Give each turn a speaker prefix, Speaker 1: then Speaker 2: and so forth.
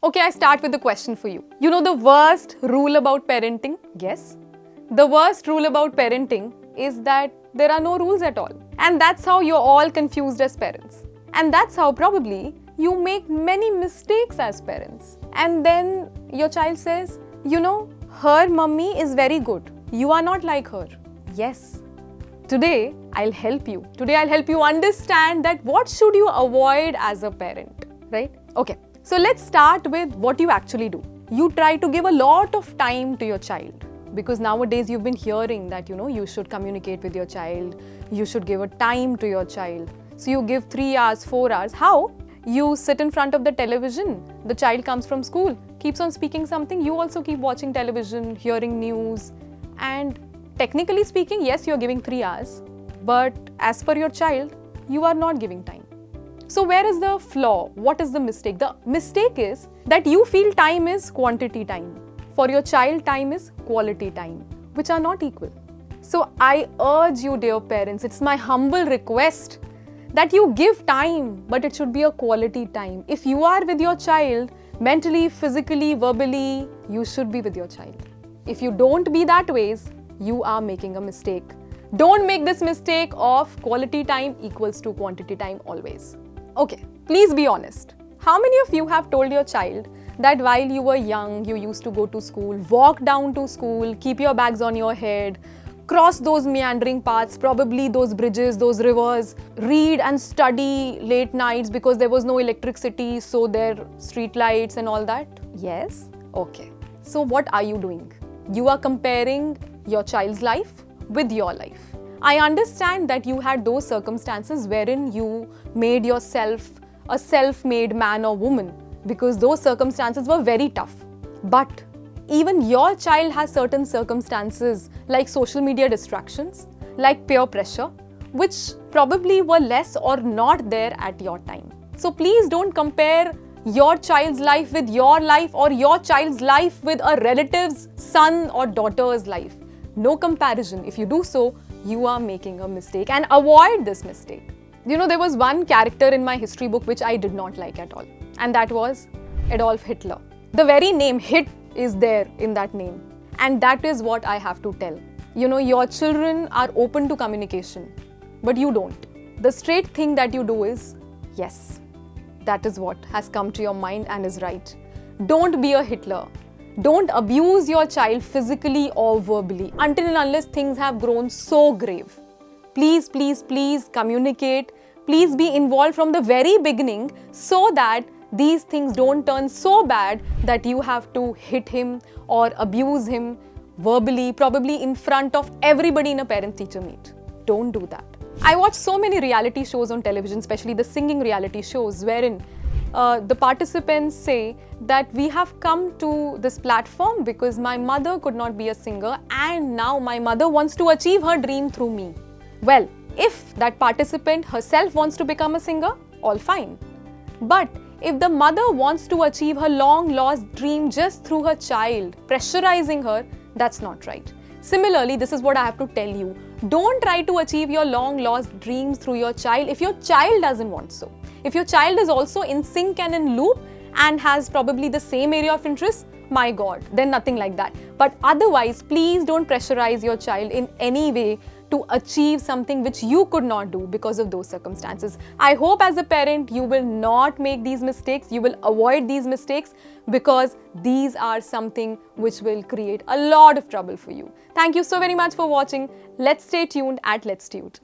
Speaker 1: Okay, I start with the question for you. You know the worst rule about parenting? Yes. The worst rule about parenting is that there are no rules at all. And that's how you're all confused as parents. And that's how probably you make many mistakes as parents. And then your child says, you know, her mummy is very good. You are not like her. Yes. Today, I'll help you. Today, I'll help you understand that what should you avoid as a parent, right? Okay. So let's start with what you actually do. You try to give a lot of time to your child. Because nowadays you've been hearing that, you should communicate with your child. You should give a time to your child. So you give 3 hours, 4 hours. How? You sit in front of the television. The child comes from school, keeps on speaking something. You also keep watching television, hearing news. And technically speaking, yes, you're giving 3 hours. But as per your child, you are not giving time. So where is the flaw? What is the mistake? The mistake is that you feel time is quantity time. For your child, time is quality time, which are not equal. So I urge you, dear parents, it's my humble request that you give time, but it should be a quality time. If you are with your child, mentally, physically, verbally, you should be with your child. If you don't be that ways, you are making a mistake. Don't make this mistake of quality time equals to quantity time always. Okay, please be honest. How many of you have told your child that while you were young, you used to go to school, walk down to school, keep your bags on your head, cross those meandering paths, probably those bridges, those rivers, read and study late nights because there was no electricity, so there street lights and all that? Yes? Okay. So what are you doing? You are comparing your child's life with your life. I understand that you had those circumstances wherein you made yourself a self-made man or woman, because those circumstances were very tough. But even your child has certain circumstances like social media distractions, like peer pressure, which probably were less or not there at your time. So please don't compare your child's life with your life or your child's life with a relative's son or daughter's life. No comparison. If you do so, you are making a mistake, and avoid this mistake. There was one character in my history book which I did not like at all. And that was Adolf Hitler. The very name Hit is there in that name. And that is what I have to tell. Your children are open to communication, but you don't. The straight thing that you do is, yes, that is what has come to your mind and is right. Don't be a Hitler. Don't abuse your child physically or verbally until and unless things have grown so grave. Please, please, please communicate. Please be involved from the very beginning so that these things don't turn so bad that you have to hit him or abuse him verbally, probably in front of everybody in a parent-teacher meet. Don't do that. I watch so many reality shows on television, especially the singing reality shows, wherein the participants say that we have come to this platform because my mother could not be a singer and now my mother wants to achieve her dream through me. Well, if that participant herself wants to become a singer, all fine. But if the mother wants to achieve her long-lost dream just through her child, pressurizing her, that's not right. Similarly, this is what I have to tell you. Don't try to achieve your long-lost dreams through your child if your child doesn't want so. If your child is also in sync and in loop and has probably the same area of interest, my God, then nothing like that. But otherwise, please don't pressurize your child in any way to achieve something which you could not do because of those circumstances. I hope as a parent, you will not make these mistakes. You will avoid these mistakes because these are something which will create a lot of trouble for you. Thank you so very much for watching. Let's stay tuned at Letstute.